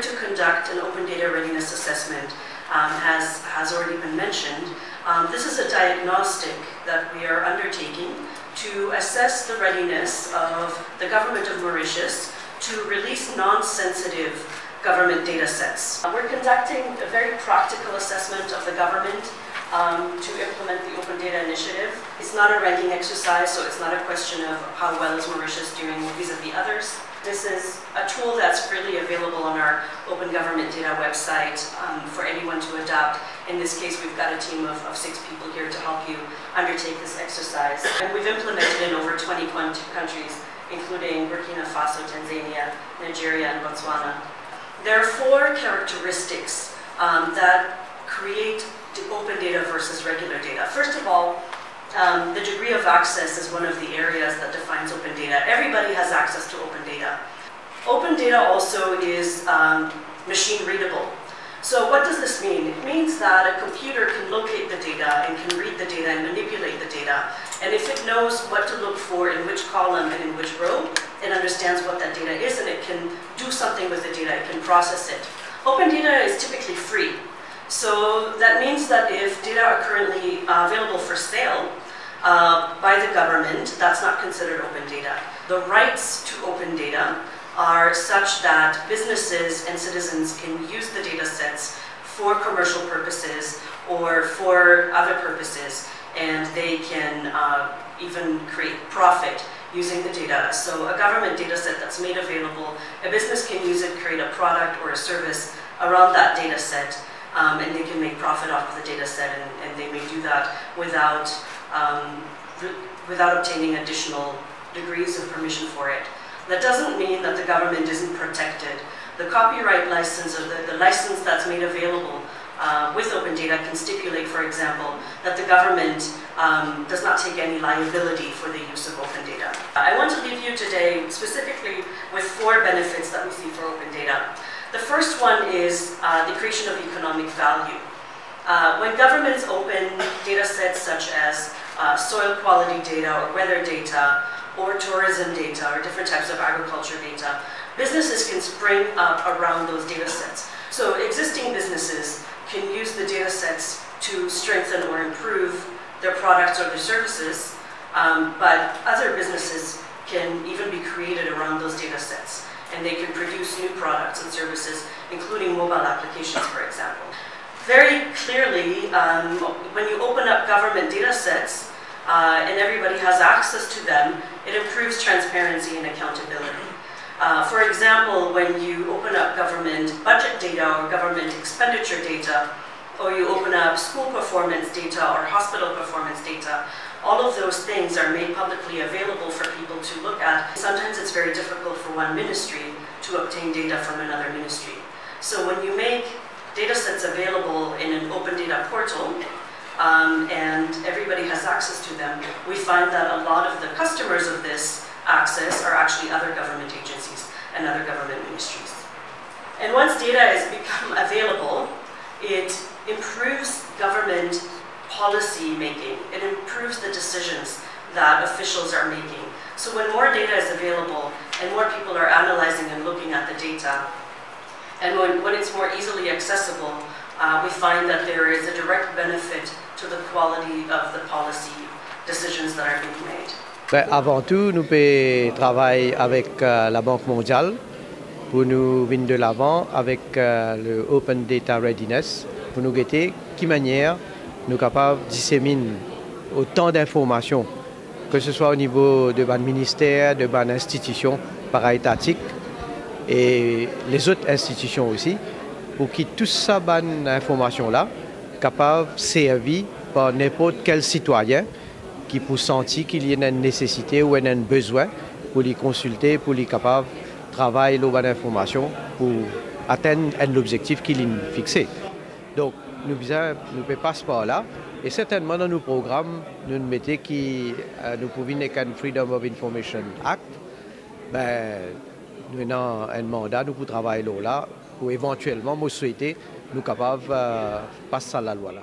to conduct an open data readiness assessment has already been mentioned. This is a diagnostic that we are undertaking to assess the readiness of the government of Mauritius to release non-sensitive government data sets. We're conducting a very practical assessment of the government to implement the Open Data Initiative. It's not a ranking exercise, so it's not a question of how well is Mauritius doing vis-a-vis others. This is a tool that's freely available on our Open Government Data website for anyone to adopt. In this case, we've got a team of 6 people here to help you undertake this exercise. And we've implemented in over 20 countries, including Burkina Faso, Tanzania, Nigeria, and Botswana. There are 4 characteristics that create the open data versus regular data. First of all, the degree of access is one of the areas that defines open data. Everybody has access to open data. Open data also is machine readable. So what does this mean? It means that a computer can locate the data and can read the data and manipulate the data. And if it knows what to look for in which column and in which row, it understands what that data is and it can do something with the data, it can process it. Open data is typically free. So that means that if data are currently available for sale by the government, that's not considered open data. The rights to open data are such that businesses and citizens can use the data sets for commercial purposes or for other purposes, and they can even create profit using the data. So a government data set that's made available, a business can use it, create a product or a service around that data set, and they can make profit off of the data set, and they may do that without obtaining additional degrees of permission for it. That doesn't mean that the government isn't protected. The copyright license, or the license that's made available with open data can stipulate, for example, that the government does not take any liability for the use of open data. I want to leave you today specifically with 4 benefits that we see for open data. The first one is the creation of economic value. When governments open data sets such as soil quality data or weather data or tourism data or different types of agriculture data, businesses can spring up around those data sets. So existing businesses can use the data sets to strengthen or improve their products or their services, but other businesses can even be created around those data sets, and they can produce new products and services, including mobile applications, for example. Very clearly, when you open up government data sets and everybody has access to them, it improves transparency and accountability. For example, when you open up government budget data or government expenditure data, or you open up school performance data or hospital performance data, all of those things are made publicly available for people to look at. Sometimes it's very difficult for one ministry to obtain data from another ministry. So when you make data sets available in an open data portal, and everybody has access to them, we find that a lot of the customers of this access are actually other government agencies and other government ministries. And once data has become available, it improves government policy making. It improves the decisions that officials are making. So when more data is available and more people are analyzing and looking at the data, and when it's more easily accessible, we find that there is a direct benefit to the quality of the policy decisions that are being made. Avant tout, nous travaillons avec la Banque mondiale pour nous venir de l'avant avec le Open Data Readiness, pour nous guetter qui manière nous capables de disséminer autant d'informations, que ce soit au niveau de ban ministère, de ban institutions para-étatiques et les autres institutions aussi, pour que tout ça, ban information-là, capable de servir par n'importe quel citoyen qui peut sentir qu'il y a une nécessité ou un besoin pour les consulter, pour les capables de travailler la bonne information pour atteindre l'objectif qu'il a fixé. Donc, nous passons par là. Et certainement, dans nos programmes, nous mettons qui nous pouvons un Freedom of Information Act. Nous avons un mandat pour travailler là, pour éventuellement, nous souhaiter, nous capables de passer à la loi là.